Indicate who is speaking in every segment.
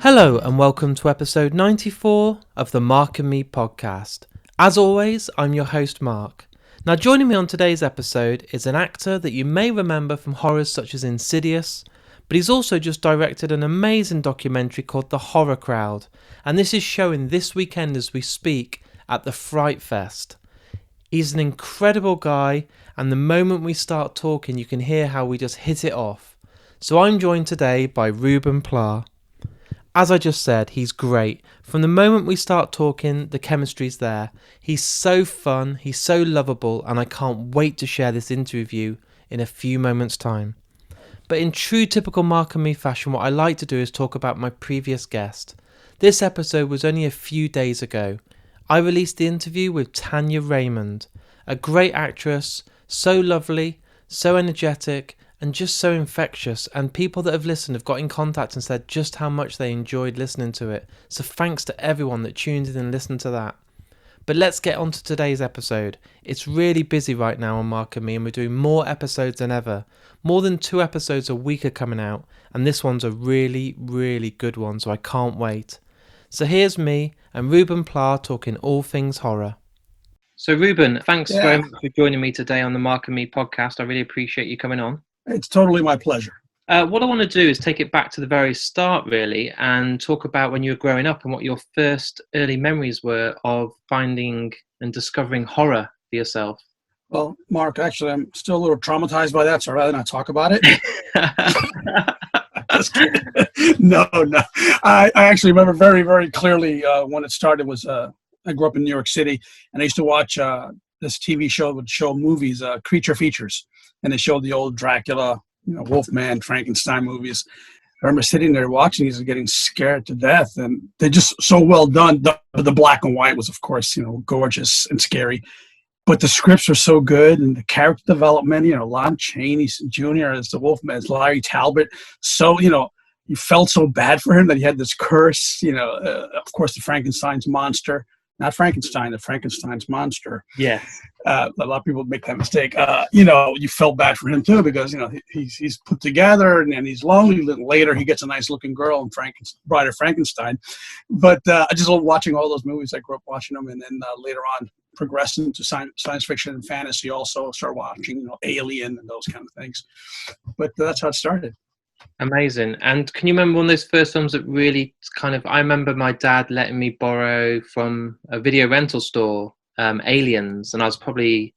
Speaker 1: Hello and welcome to episode 94 of the Mark and Me podcast. As always, I'm your host Mark. Now joining me on today's episode is an actor that you may remember from horrors such as Insidious, but he's also just directed an amazing documentary called The Horror Crowd, and this is showing this weekend as we speak at the Fright Fest. He's an incredible guy, and the moment we start talking you can hear how we just hit it off. So I'm joined today by Ruben Pla. As I just said, he's great. From the moment we start talking, the chemistry's there. He's so fun, he's so lovable, and I can't wait to share this interview with you in a few moments' time. But in true typical Mark and Me fashion, what I like to do is talk about my previous guest. This episode was only a few days ago. I released the interview with Tanya Raymond, a great actress, so lovely, so energetic, and just so infectious, and people that have listened have got in contact and said just how much they enjoyed listening to it. So thanks to everyone that tuned in and listened to that. But let's get on to today's episode. It's really busy right now on Mark and Me, and we're doing more episodes than ever. More than 2 episodes a week are coming out, and this one's a really, really good one, so I can't wait. So here's me and Ruben Pla talking all things horror. So Ruben, thanks very much for joining me today on the Mark and Me podcast. I really appreciate you coming on.
Speaker 2: It's totally my pleasure.
Speaker 1: What I want to do is take it back to the very start, really, and talk about when you were growing up and what your first early memories were of finding and discovering horror for yourself.
Speaker 2: Well, Mark, actually, I'm still a little traumatized by that, so I'd rather not talk about it. No. I actually remember very, very clearly when it started was I grew up in New York City, and I used to watch this TV show that would show movies, creature features, and they showed the old Dracula, Wolfman, Frankenstein movies. I remember sitting there watching these and getting scared to death, and they're just so well done. The black and white was, of course, gorgeous and scary, but the scripts were so good, and the character development, Lon Chaney Jr. as the Wolfman, as Larry Talbot. So, you felt so bad for him that he had this curse, of course, the Frankenstein's monster. Not Frankenstein, the Frankenstein's monster.
Speaker 1: Yeah.
Speaker 2: A lot of people make that mistake. You felt bad for him too because he's put together and he's lonely. Later, he gets a nice looking girl in Bride of Frankenstein. But I just love watching all those movies. I grew up watching them, and then later on progressed into science fiction and fantasy. Also started watching Alien and those kind of things. But that's how it started.
Speaker 1: Amazing. And can you remember one of those first films that really I remember my dad letting me borrow from a video rental store, Aliens, and I was probably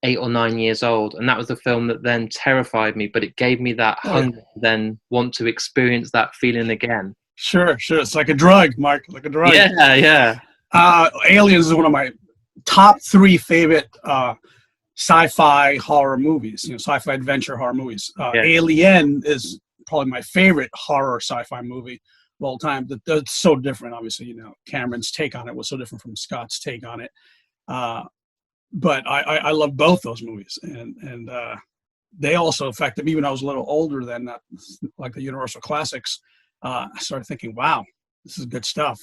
Speaker 1: 8 or 9 years old, and that was the film that then terrified me, but it gave me that hunger to then want to experience that feeling again.
Speaker 2: Sure. It's like a drug, Mark, like a drug.
Speaker 1: Yeah.
Speaker 2: Aliens is one of my top 3 favorite sci-fi horror movies, sci-fi adventure horror movies. Alien is probably my favorite horror sci-fi movie of all time. That's so different, obviously. Cameron's take on it was so different from Scott's take on it. But I love both those movies, and they also affected me when I was a little older than that, like the Universal Classics. I started thinking, wow, this is good stuff.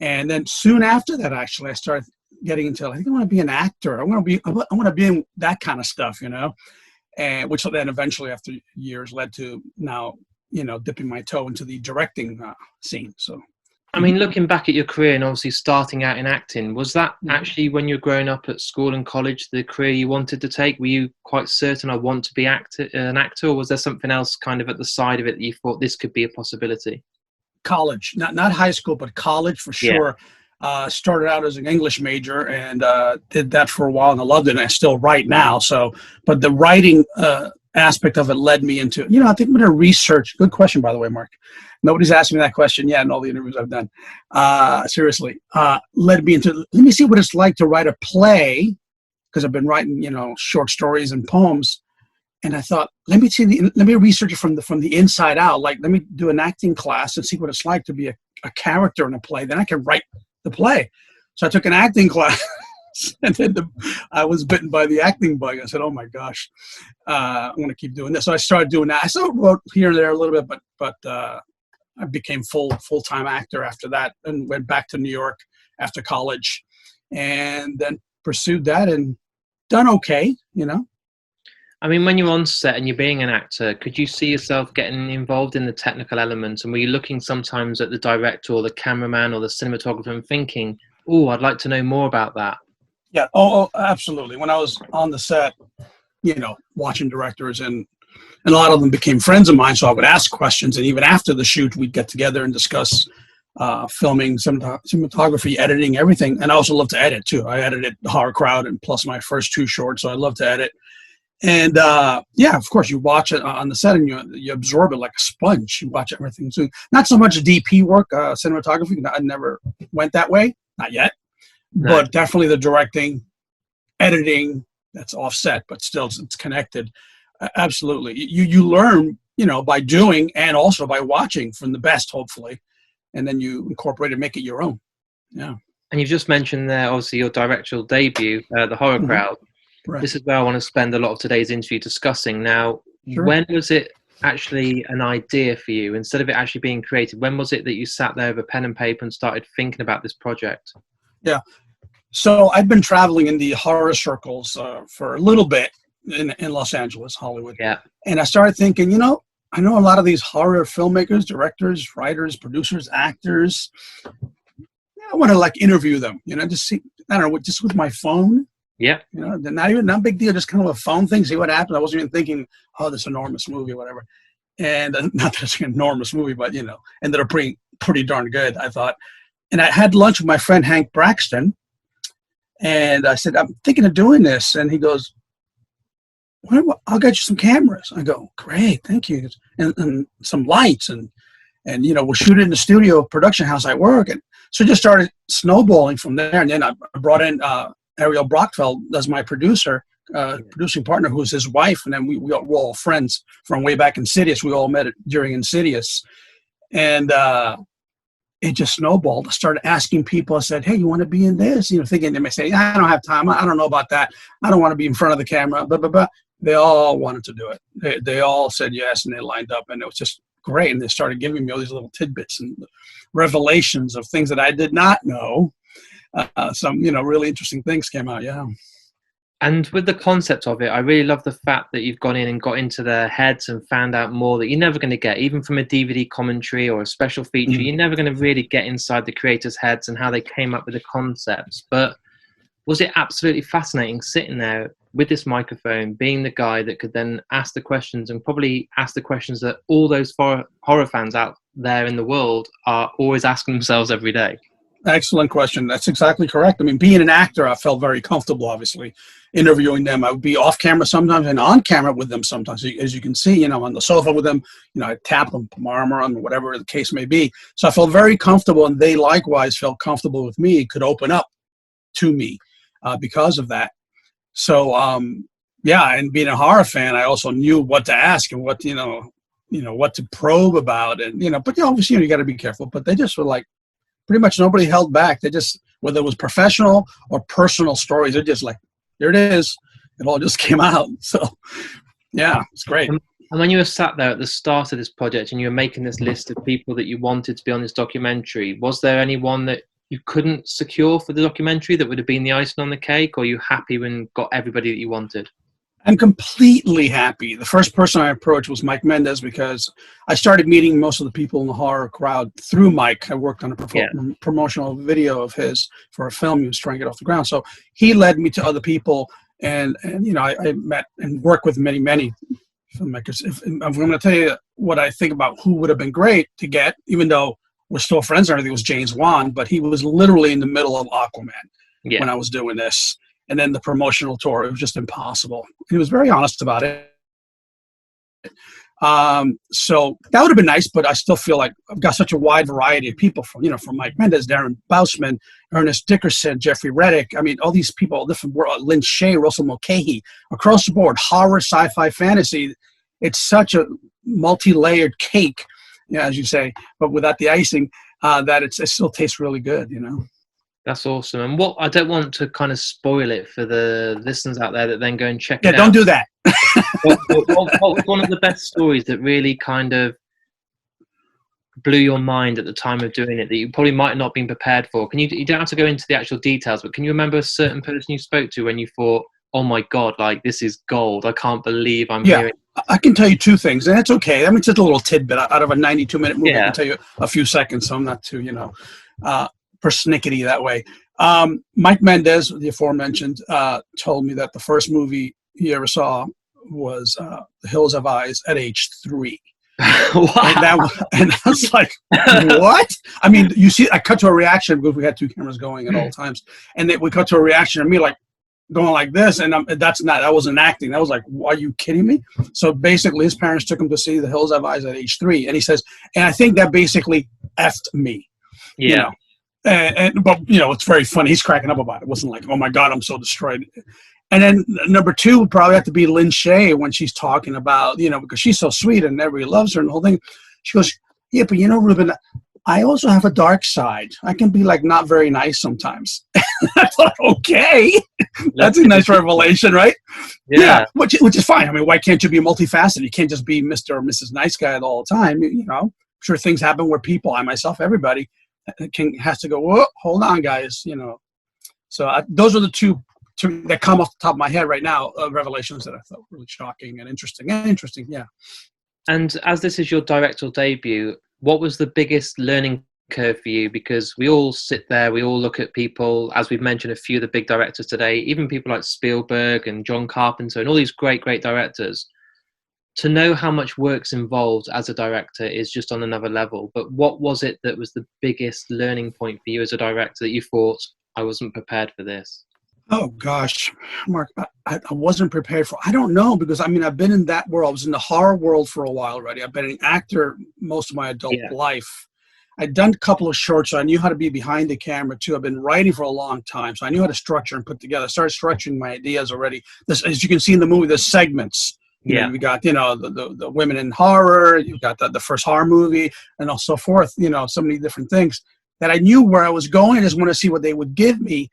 Speaker 2: And then soon after that, actually, I started getting into, I think I want to be an actor. I want to be in that kind of stuff, and which then eventually after years led to now, dipping my toe into the directing scene. So,
Speaker 1: I mean, looking back at your career and obviously starting out in acting, was that actually when you were growing up at school and college, the career you wanted to take? Were you quite certain I want to be an actor, or was there something else kind of at the side of it that you thought this could be a possibility?
Speaker 2: College, not high school, but college for sure. Started out as an English major and did that for a while, and I loved it, and I still write now. So, but the writing aspect of it led me into, I think I'm going to research. Good question, by the way, Mark. Nobody's asked me that question yet in all the interviews I've done. Seriously, led me into, let me see what it's like to write a play, because I've been writing, short stories and poems. And I thought, let me research it from the inside out. Like, let me do an acting class and see what it's like to be a character in a play. Then I can write the play. So I took an acting class, and then I was bitten by the acting bug. I said, oh my gosh, I want to keep doing this. So I started doing that. I still wrote here and there a little bit, but I became full-time actor after that, and went back to New York after college, and then pursued that and done okay,
Speaker 1: I mean, when you're on set and you're being an actor, could you see yourself getting involved in the technical elements? And were you looking sometimes at the director or the cameraman or the cinematographer and thinking, oh, I'd like to know more about that?
Speaker 2: Yeah. Oh, absolutely. When I was on the set, watching directors, and a lot of them became friends of mine, so I would ask questions. And even after the shoot, we'd get together and discuss filming, cinematography, editing, everything. And I also love to edit too. I edited Horror Crowd and plus my first 2 shorts, so I love to edit. And yeah, of course, you watch it on the set and you absorb it like a sponge. You watch everything. So not so much DP work, cinematography. I never went that way, not yet.
Speaker 1: No.
Speaker 2: But definitely the directing, editing, that's offset, but still it's connected. Absolutely. You learn, by doing and also by watching from the best, hopefully, and then you incorporate and make it your own. Yeah.
Speaker 1: And you've just mentioned there, obviously, your directorial debut, The Horror Crowd.
Speaker 2: Right.
Speaker 1: This is where I want to spend a lot of today's interview discussing. Now,
Speaker 2: Sure.
Speaker 1: When was it actually an idea for you, instead of it actually being created? When was it that you sat there with a pen and paper and started thinking about this project?
Speaker 2: Yeah. So I'd been traveling in the horror circles for a little bit in Los Angeles, Hollywood.
Speaker 1: Yeah.
Speaker 2: And I started thinking, I know a lot of these horror filmmakers, directors, writers, producers, actors. I want to interview them, just see, I don't know, just with my phone.
Speaker 1: Yeah.
Speaker 2: Not big deal, just kind of a phone thing, see what happens. I wasn't even thinking, oh, this enormous movie or whatever. And not that it's an enormous movie, but, ended up pretty darn good, I thought. And I had lunch with my friend Hank Braxton. And I said, I'm thinking of doing this. And he goes, I'll get you some cameras. I go, great, thank you. And some lights and we'll shoot it in the studio production house I work. And so it just started snowballing from there. And then I brought in Ariel Brockfeld as my producer, producing partner, who's his wife. And then we're all friends from way back in Insidious. We all met during Insidious. And it just snowballed. I started asking people. I said, hey, you want to be in this? Thinking they may say, I don't have time. I don't know about that. I don't want to be in front of the camera. But they all wanted to do it. They all said yes, and they lined up. And it was just great. And they started giving me all these little tidbits and revelations of things that I did not know. Some, really interesting things came out. Yeah.
Speaker 1: And with the concept of it, I really love the fact that you've gone in and got into their heads and found out more that you're never going to get, even from a DVD commentary or a special feature. Mm-hmm. You're never going to really get inside the creators' heads and how they came up with the concepts. But was it absolutely fascinating sitting there with this microphone, being the guy that could then ask the questions, and probably ask the questions that all those horror fans out there in the world are always asking themselves every day?
Speaker 2: Excellent question. That's exactly correct. I mean, being an actor, I felt very comfortable, obviously, interviewing them. I would be off camera sometimes and on camera with them sometimes. As you can see, on the sofa with them, I tap them, put my arm around them, whatever the case may be. So I felt very comfortable, and they likewise felt comfortable with me, could open up to me because of that. So, yeah, and being a horror fan, I also knew what to ask and what, what to probe about. And, but obviously, you got to be careful. But they just were like, pretty much nobody held back. They just, whether it was professional or personal stories, they're just like, here it is. It all just came out. So, yeah, it's great.
Speaker 1: And when you were sat there at the start of this project and you were making this list of people that you wanted to be on this documentary, was there anyone that you couldn't secure for the documentary that would have been the icing on the cake, or are you happy when got everybody that you wanted?
Speaker 2: I'm completely happy. The first person I approached was Mike Mendez, because I started meeting most of the people in the horror crowd through Mike. I worked on a promotional video of his for a film he was trying to get off the ground. So he led me to other people, and I met and worked with many filmmakers. If I'm going to tell you what I think about who would have been great to get, even though we're still friends and everything, was James Wan, but he was literally in the middle of Aquaman when I was doing this. And then the promotional tour, it was just impossible. He was very honest about it. So that would have been nice, but I still feel like I've got such a wide variety of people from Mike Mendez, Darren Bousman, Ernest Dickerson, Jeffrey Reddick. I mean, all these people, different world, Lynn Shay, Russell Mulcahy, across the board, horror, sci-fi, fantasy. It's such a multi-layered cake, as you say, but without the icing, that it still tastes really good,
Speaker 1: That's awesome. And what, I don't want to kind of spoil it for the listeners out there that then go and check it out.
Speaker 2: Yeah, don't do that.
Speaker 1: what was one of the best stories that really kind of blew your mind at the time of doing it that you probably might not have been prepared for? You don't have to go into the actual details, but can you remember a certain person you spoke to when you thought, oh my God, like this is gold. I can't believe I'm
Speaker 2: Yeah,
Speaker 1: hearing.
Speaker 2: I can tell you two things, and that's okay. I mean, it's just a little tidbit out of a 92-minute movie. I
Speaker 1: Yeah.
Speaker 2: can tell you a few seconds, so I'm not too, persnickety that way. Mike Mendez, the aforementioned, told me that the first movie he ever saw was The Hills Have Eyes at age 3.
Speaker 1: Wow.
Speaker 2: And I was like, what? I mean, you see, I cut to a reaction because we had two cameras going at all times, and then we cut to a reaction of me like going like this, and that wasn't acting. That was like, are you kidding me? So basically, his parents took him to see The Hills Have Eyes at age 3, and he says, and I think that basically effed me, you
Speaker 1: Yeah.
Speaker 2: know. But it's very funny. He's cracking up about it. It wasn't like, oh my God, I'm so destroyed. And then number 2 would probably have to be Lynn Shay when she's talking about, because she's so sweet and everybody loves her and the whole thing. She goes, yeah, but Ruben, I also have a dark side. I can be like not very nice sometimes. I thought, okay, that's a nice revelation, right?
Speaker 1: Yeah.
Speaker 2: Which is fine. I mean, why can't you be multifaceted? You can't just be Mr. or Mrs. Nice Guy all the time. I'm sure things happen where people, I myself, everybody has to go, whoa, hold on, guys. So those are the two that come off the top of my head right now, revelations that I thought really shocking and interesting. Yeah.
Speaker 1: And as this is your directorial debut, what was the biggest learning curve for you? Because we all sit there, we all look at people, as we've mentioned, a few of the big directors today, even people like Spielberg and John Carpenter and all these great, great directors. To know how much work's involved as a director is just on another level. But what was it that was the biggest learning point for you as a director that you thought, I wasn't prepared for this?
Speaker 2: Oh gosh, Mark, I wasn't prepared for. I don't know, because I've been in that world. I was in the horror world for a while already. I've been an actor most of my adult life. I'd done a couple of shorts, so I knew how to be behind the camera too. I've been writing for a long time, so I knew how to structure and put together. I started structuring my ideas already. As you can see in the movie, there's segments. We got the women in horror. You've got the first horror movie, and so forth. So many different things that I knew where I was going. I just want to see what they would give me.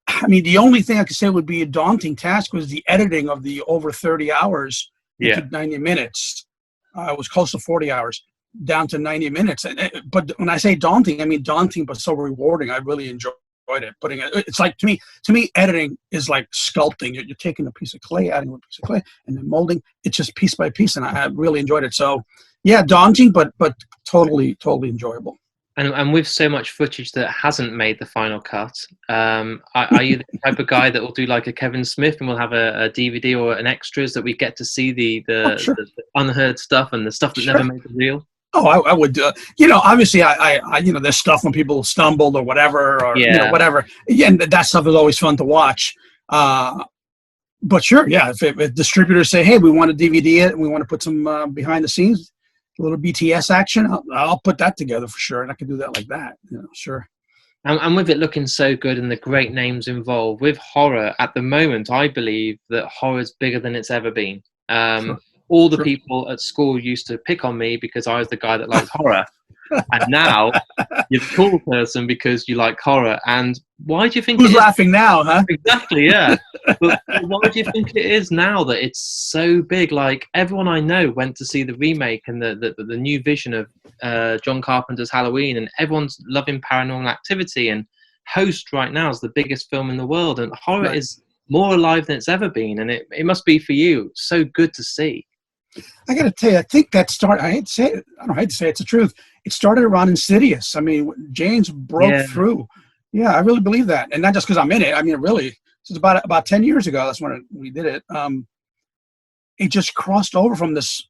Speaker 2: I mean, the only thing I could say would be a daunting task was the editing of the over 30 hours into 90 minutes. It was close to 40 hours down to 90 minutes. But when I say daunting, I mean daunting, but so rewarding. I really enjoyed it. It's like, to me, editing is like sculpting. You're taking a piece of clay, adding a piece of clay, and then molding. It's just piece by piece, and I really enjoyed it. So, yeah, daunting, but totally enjoyable.
Speaker 1: And with so much footage that hasn't made the final cut, are you the type of guy that will do like a Kevin Smith and we'll have a DVD or an extras that we get to see the unheard stuff and the stuff that never made the reel?
Speaker 2: Oh, I would. Obviously, I there's stuff when people stumbled or whatever, or whatever. Yeah, and that stuff is always fun to watch. But sure, yeah. If distributors say, "Hey, we want to DVD it, and we want to put some behind the scenes, a little BTS action," I'll put that together for sure, and I can do that like that. Sure.
Speaker 1: And with it looking so good and the great names involved with horror at the moment, I believe that horror is bigger than it's ever been.
Speaker 2: Sure.
Speaker 1: All the people at school used to pick on me because I was the guy that liked horror. And now you're the cool person because you like horror. And why do you think
Speaker 2: who's laughing now, huh?
Speaker 1: Exactly, yeah. But why do you think it is now that it's so big? Like, everyone I know went to see the remake and the new vision of John Carpenter's Halloween, and everyone's loving Paranormal Activity, and Host right now is the biggest film in the world, and horror is more alive than it's ever been, and it must be for you so good to see.
Speaker 2: I got to tell you, I think that started. I hate to say it. I don't hate to say it's the truth. It started around Insidious. I mean, James broke through. Yeah, I really believe that, and not just because I'm in it. I mean, really, it's about 10 years ago. That's when we did it. It just crossed over from this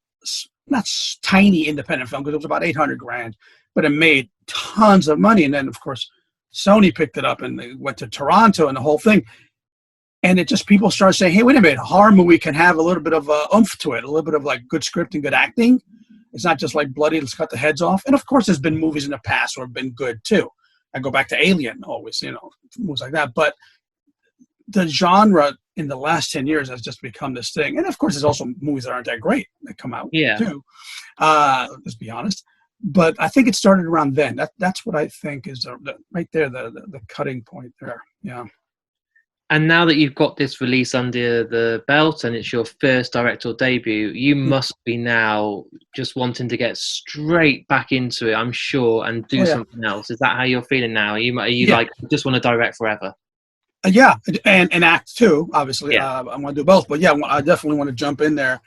Speaker 2: not tiny independent film, because it was about $800,000, but it made tons of money. And then, of course, Sony picked it up, and they went to Toronto, and the whole thing. And it just, people started saying, hey, wait a minute, a horror movie can have a little bit of oomph to it, a little bit of like good script and good acting. It's not just like bloody, let's cut the heads off. And of course, there's been movies in the past who have been good too. I go back to Alien always, movies like that. But the genre in the last 10 years has just become this thing. And of course, there's also movies that aren't that great that come out too. Let's be honest. But I think it started around then. That's what I think is right there, the cutting point there. Yeah.
Speaker 1: And now that you've got this release under the belt and it's your first directorial debut, you must be now just wanting to get straight back into it, I'm sure, and do something else. Is that how you're feeling now? Are you like, just want to direct forever?
Speaker 2: Yeah, and act too. Obviously,
Speaker 1: Yeah.
Speaker 2: I want to do both. But yeah, I definitely want to jump in there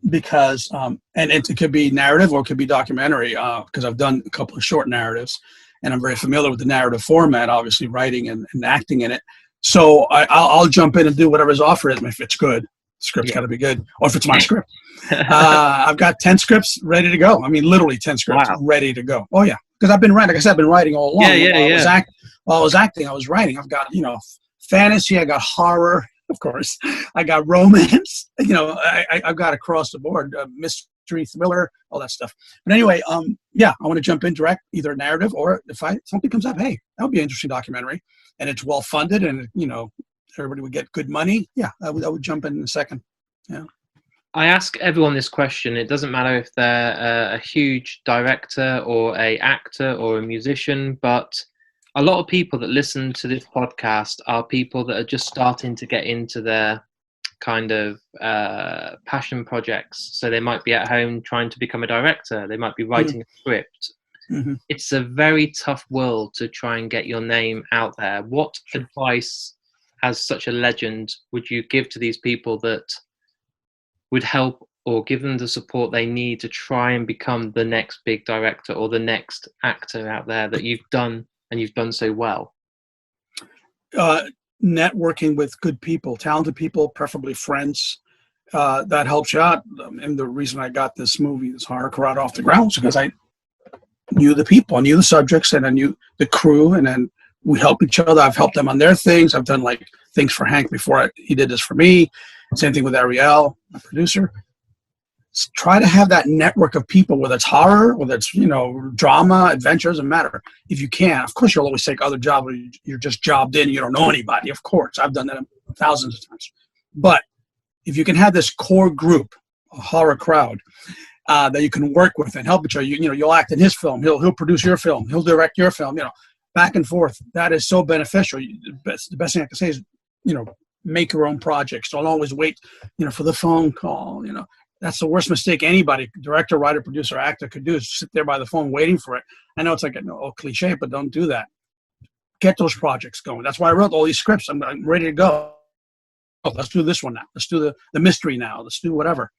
Speaker 2: because and it could be narrative or it could be documentary because I've done a couple of short narratives, and I'm very familiar with the narrative format. Obviously, writing and acting in it. So I'll jump in and do whatever's offered if it's good. The script's got to be good, or if it's my script. I've got 10 scripts ready to go. I mean, literally 10 scripts
Speaker 1: Wow.
Speaker 2: ready to go. Oh yeah, because I've been writing. Like I said, I've been writing all along.
Speaker 1: Yeah.
Speaker 2: While I was acting, I was writing. I've got fantasy. I got horror, of course. I got romance. I've got across the board mystery, thriller, all that stuff. But anyway, yeah, I want to jump in direct, either narrative or if something comes up, hey, that would be an interesting documentary, and it's well funded, and everybody would get good money. Yeah, I would jump in a second. Yeah.
Speaker 1: I ask everyone this question. It doesn't matter if they're a huge director or a actor or a musician, but a lot of people that listen to this podcast are people that are just starting to get into their kind of passion projects. So they might be at home trying to become a director. They might be writing a script.
Speaker 2: Mm-hmm.
Speaker 1: It's a very tough world to try and get your name out there. What advice, as such a legend, would you give to these people that would help or give them the support they need to try and become the next big director or the next actor out there that you've done and you've done so well?
Speaker 2: Networking with good people, talented people, preferably friends. That helps you out. And the reason I got this movie, this horror crowd, off the ground was because I knew the people, I knew the subjects, and I knew the crew, and then we help each other. I've helped them on their things. I've done like things for Hank before he did this for me. Same thing with Ariel, my producer. Try to have that network of people, whether it's horror, whether it's drama, adventure, doesn't matter. If you can, of course, you'll always take other jobs where you're just jobbed in, you don't know anybody. Of course, I've done that thousands of times. But if you can have this core group, a horror crowd, that you can work with and help each other, you'll act in his film, he'll produce your film, he'll direct your film, back and forth. That is so beneficial. The best thing I can say is, make your own projects. Don't always wait, for the phone call. That's the worst mistake anybody, director, writer, producer, actor, could do, is sit there by the phone waiting for it. I know it's like a cliche, but don't do that. Get those projects going. That's why I wrote all these scripts. I'm ready to go. Oh, let's do this one now. Let's do the mystery now. Let's do whatever.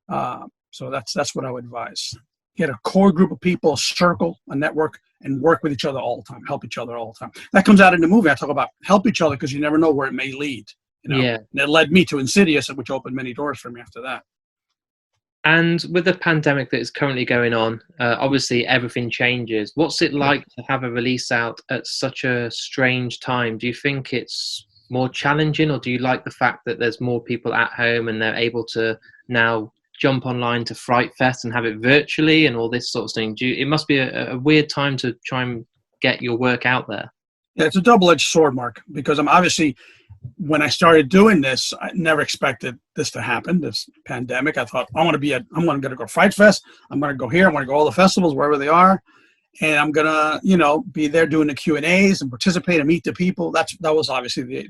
Speaker 2: So that's what I would advise. Get a core group of people, circle, a network, and work with each other all the time. Help each other all the time. That comes out in the movie. I talk about help each other because you never know where it may lead.
Speaker 1: Yeah.
Speaker 2: And it led me to Insidious, which opened many doors for me after that.
Speaker 1: And with the pandemic that is currently going on, obviously everything changes. What's it like to have a release out at such a strange time? Do you think it's more challenging, or do you like the fact that there's more people at home and they're able to now jump online to Fright Fest and have it virtually and all this sort of thing? It must be a weird time to try and get your work out there.
Speaker 2: Yeah, it's a double-edged sword, Mark, because I'm obviously, when I started doing this, I never expected this to happen, this pandemic. I thought, I'm going to go to Fright Fest. I'm going to go here. I'm going to go all the festivals, wherever they are. And I'm going to, be there doing the Q&As and participate and meet the people. That was obviously the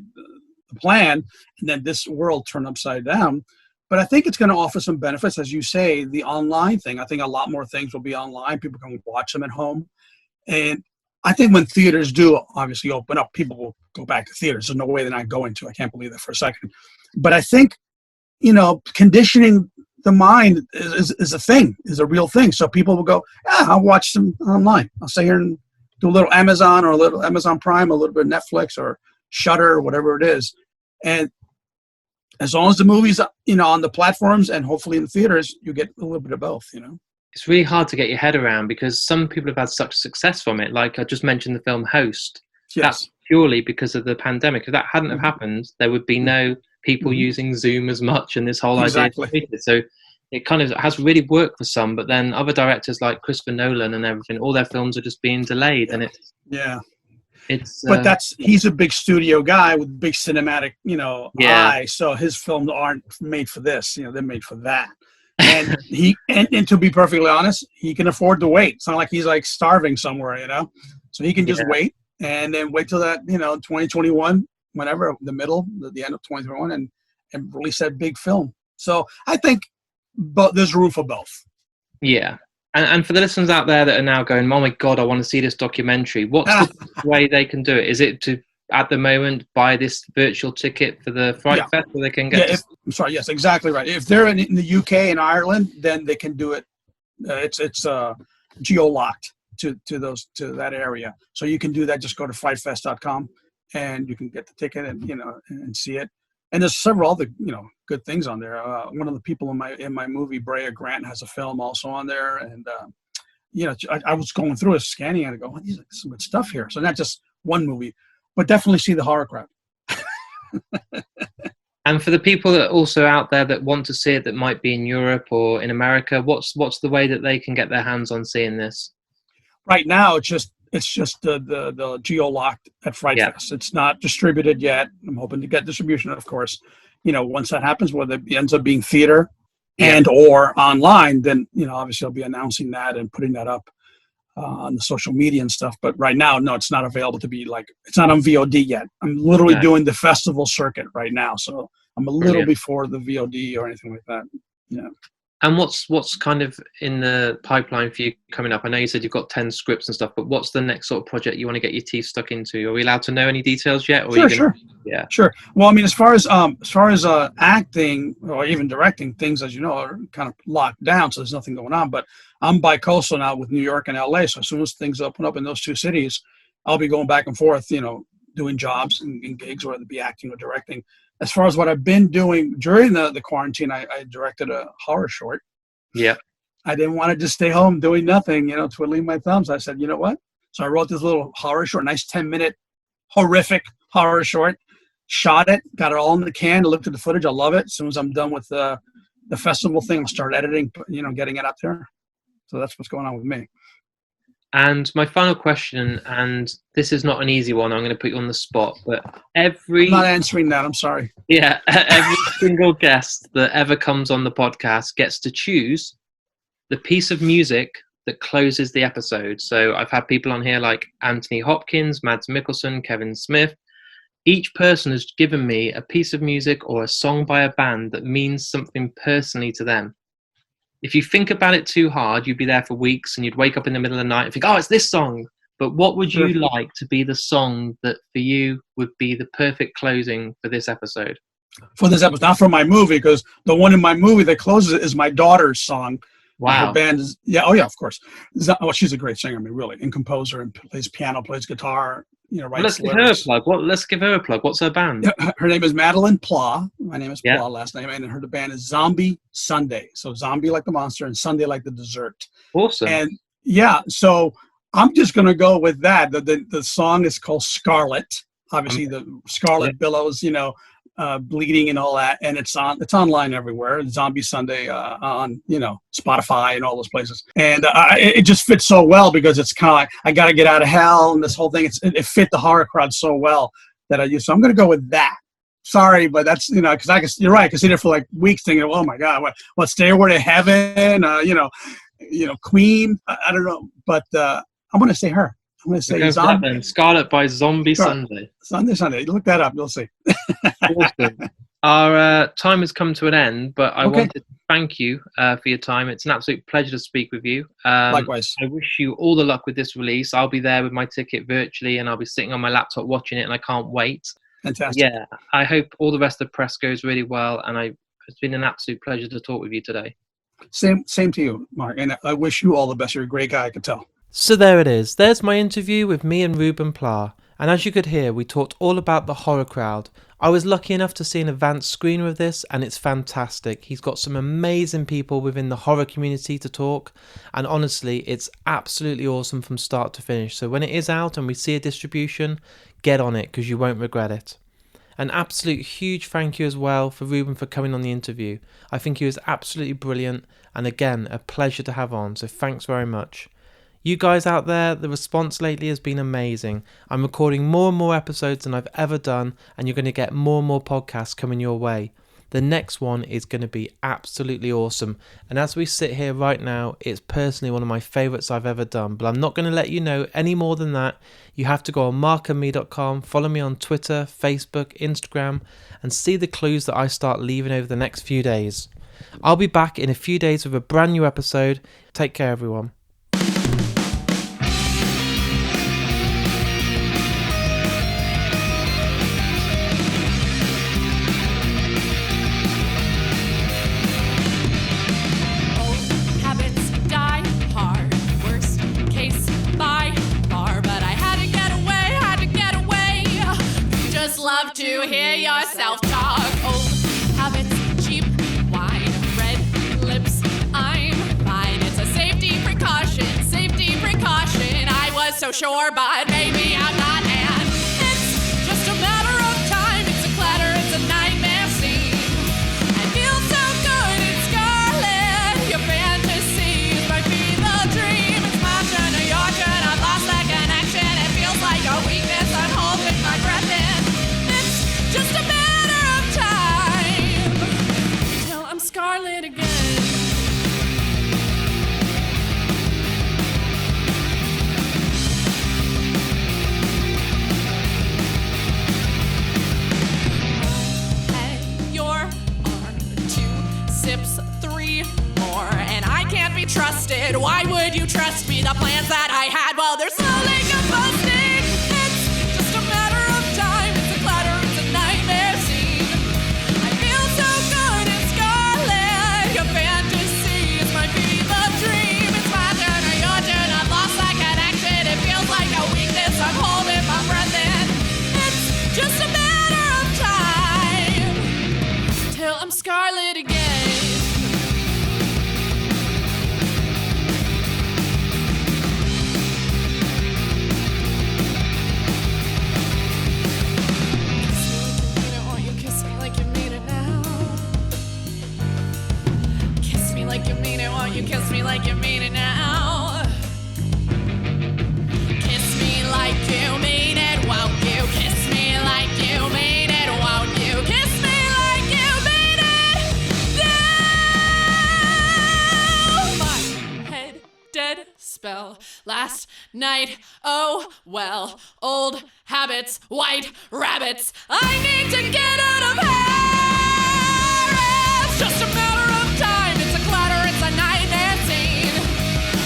Speaker 2: plan. And then this world turned upside down. But I think it's going to offer some benefits. As you say, the online thing, I think a lot more things will be online. People can watch them at home. And I think when theaters do obviously open up, people will go back to theaters. There's no way they're not going to. I can't believe that for a second. But I think, conditioning the mind is a thing, is a real thing. So people will go, I'll watch them online. I'll stay here and do a little Amazon or a little Amazon Prime, a little bit of Netflix or Shudder or whatever it is. And as long as the movie's, on the platforms and hopefully in the theaters, you get a little bit of both,
Speaker 1: It's really hard to get your head around because some people have had such success from it. Like I just mentioned the film Host.
Speaker 2: Yes.
Speaker 1: That's purely because of the pandemic. If that hadn't have happened, there would be no people using Zoom as much and this whole idea. So it kind of has really worked for some, but then other directors like Christopher Nolan and everything, all their films are just being delayed. And
Speaker 2: but he's a big studio guy with big cinematic, eye. So his films aren't made for this, they're made for that. And and to be perfectly honest, he can afford to wait. It's not like he's like starving somewhere, so he can just wait and then wait till that, 2021, whenever, the end of 2021 and release that big film. So I think there's room for both.
Speaker 1: Yeah. And for the listeners out there that are now going, oh my God, I want to see this documentary. What's the way they can do it? Is it to at the moment buy this virtual ticket for the Fright Fest, so they can get?
Speaker 2: Yeah, I'm sorry. Yes, exactly right. If they're in the UK and Ireland, then they can do it. It's geo-locked to that area, so you can do that. Just go to frightfest.com and you can get the ticket and see it. And there's several other good things on there. One of the people in my movie, Brea Grant, has a film also on there, and I was going through it, scanning it, and I go, there's some good stuff here. So not just one movie, but definitely see the Horror Crowd.
Speaker 1: And for the people that are also out there that want to see it, that might be in Europe or in America, what's the way that they can get their hands on seeing this?
Speaker 2: Right now, it's just the geo-locked at Fright Fest. It's not distributed yet. I'm hoping to get distribution, of course. Once that happens, whether it ends up being theater and or online, then obviously I'll be announcing that and putting that up on the social media and stuff. But right now, no, it's not available to be it's not on VOD yet. I'm literally doing the festival circuit right now, so I'm a little before the VOD or anything like that. Yeah.
Speaker 1: And what's kind of in the pipeline for you coming up? I know you said you've got 10 scripts and stuff, but what's the next sort of project you want to get your teeth stuck into? Are we allowed to know any details yet? Or
Speaker 2: Sure. Yeah. Sure. Well, I mean, as far as acting or even directing, things, as you know, are kind of locked down, so there's nothing going on. But I'm bi-coastal now with New York and LA, so as soon as things open up in those two cities, I'll be going back and forth, doing jobs and gigs, whether it be acting or directing. As far as what I've been doing during the quarantine, I directed a horror short.
Speaker 1: Yeah.
Speaker 2: I didn't want to just stay home doing nothing, twiddling my thumbs. I said, you know what? So I wrote this little horror short, nice 10-minute horrific horror short, shot it, got it all in the can, looked at the footage. I love it. As soon as I'm done with the festival thing, I'll start editing, getting it out there. So that's what's going on with me.
Speaker 1: And my final question, and this is not an easy one, I'm going to put you on the spot, but I'm
Speaker 2: not answering that, I'm sorry.
Speaker 1: Yeah, every single guest that ever comes on the podcast gets to choose the piece of music that closes the episode. So I've had people on here like Anthony Hopkins, Mads Mikkelsen, Kevin Smith. Each person has given me a piece of music or a song by a band that means something personally to them. If you think about it too hard, you'd be there for weeks and you'd wake up in the middle of the night and think, it's this song. But what would you like to be the song that for you would be the perfect closing for this episode?
Speaker 2: For this episode, not for my movie, because the one in my movie that closes it is my daughter's song.
Speaker 1: Wow.
Speaker 2: Her band is, of course. She's a great singer, really, and composer, and plays piano, plays guitar, writes
Speaker 1: lyrics. Let's give her a plug. What's her band?
Speaker 2: Her name is Ruben Pla. My name is Pla, last name, and her band is Zombie Sunday. So zombie like the monster and Sunday like the dessert.
Speaker 1: Awesome.
Speaker 2: And so I'm just gonna go with that. The song is called Scarlet. Obviously, the Scarlet Billows, bleeding and all that, and it's online everywhere. Zombie Sunday on Spotify and all those places, and it just fits so well because it's kind of like I got to get out of hell, and this whole thing it fit the horror crowd so well that I used. So I'm going to go with that. Sorry, but that's because you're right. I could sit there for like weeks thinking, oh my God, what Stairway to Heaven, Queen. I don't know, but I'm going to say her. I'm going to say Zombie.
Speaker 1: Scarlet by Zombie Sunday.
Speaker 2: Sunday. Look that up. You'll see.
Speaker 1: Awesome. Our time has come to an end, but I wanted to thank you for your time. It's an absolute pleasure to speak with you.
Speaker 2: Likewise.
Speaker 1: I wish you all the luck with this release. I'll be there with my ticket virtually, and I'll be sitting on my laptop watching it, and I can't wait.
Speaker 2: Fantastic.
Speaker 1: Yeah, I hope all the rest of the press goes really well, and it's been an absolute pleasure to talk with you today.
Speaker 2: Same to you, Mark, and I wish you all the best. You're a great guy, I could tell.
Speaker 1: So there it is. There's my interview with me and Ruben Pla. And as you could hear, we talked all about the horror crowd. I was lucky enough to see an advanced screener of this, and it's fantastic. He's got some amazing people within the horror community to talk, and honestly, it's absolutely awesome from start to finish. So when it is out and we see a distribution, get on it because you won't regret it. An absolute huge thank you as well for Ruben for coming on the interview. I think he was absolutely brilliant, and again, a pleasure to have on, so thanks very much. You guys out there, the response lately has been amazing. I'm recording more and more episodes than I've ever done, and you're going to get more and more podcasts coming your way. The next one is going to be absolutely awesome, and as we sit here right now, it's personally one of my favourites I've ever done, but I'm not going to let you know any more than that. You have to go on markandme.com, follow me on Twitter, Facebook, Instagram, and see the clues that I start leaving over the next few days. I'll be back in a few days with a brand new episode. Take care, everyone.
Speaker 3: love to hear yourself talk. Old habits, cheap wine, red lips, I'm fine. It's a safety precaution. I was so sure, but maybe I'm not. And it's just a matter of time. It's a clatter, it's a nightmare scene. I feel so good in scarlet. Your fantasies might be the dream. It's my turn or your turn. I've lost that connection. It feels like a weakness. I'm holding my breath in. It's just a matter of time till I'm scarlet again. Sips, 3 more, and I can't be trusted. Why would you trust me? The plans that I had, well, they're slowly combusting. It's just a matter of time. It's a clatter, it's a nightmare scene. I feel so good in scarlet. Your fantasies might be the dream. It's my turn or your turn. I've lost that connection. It feels like a weakness. I'm holding my breath in. It's just a matter of time till I'm scarlet again. You kiss me like you mean it now. Kiss me like you mean it, won't you? Kiss me like you mean it, won't you? Kiss me like you mean it now. My head dead spell last night. Oh well, old habits, white rabbits. I need to get out of here. It's just a matter of time. It's a clatter, it's a nightmare scene.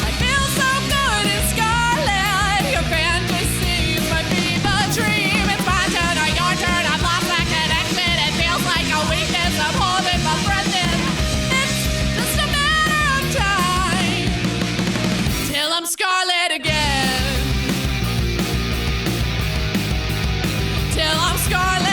Speaker 3: I feel so good in scarlet. Your fantasies might be the dream. It's my turn or your turn. I've lost that connection. It feels like a weakness. I'm holding my breath in. It's just a matter of time till I'm scarlet again. Till I'm scarlet.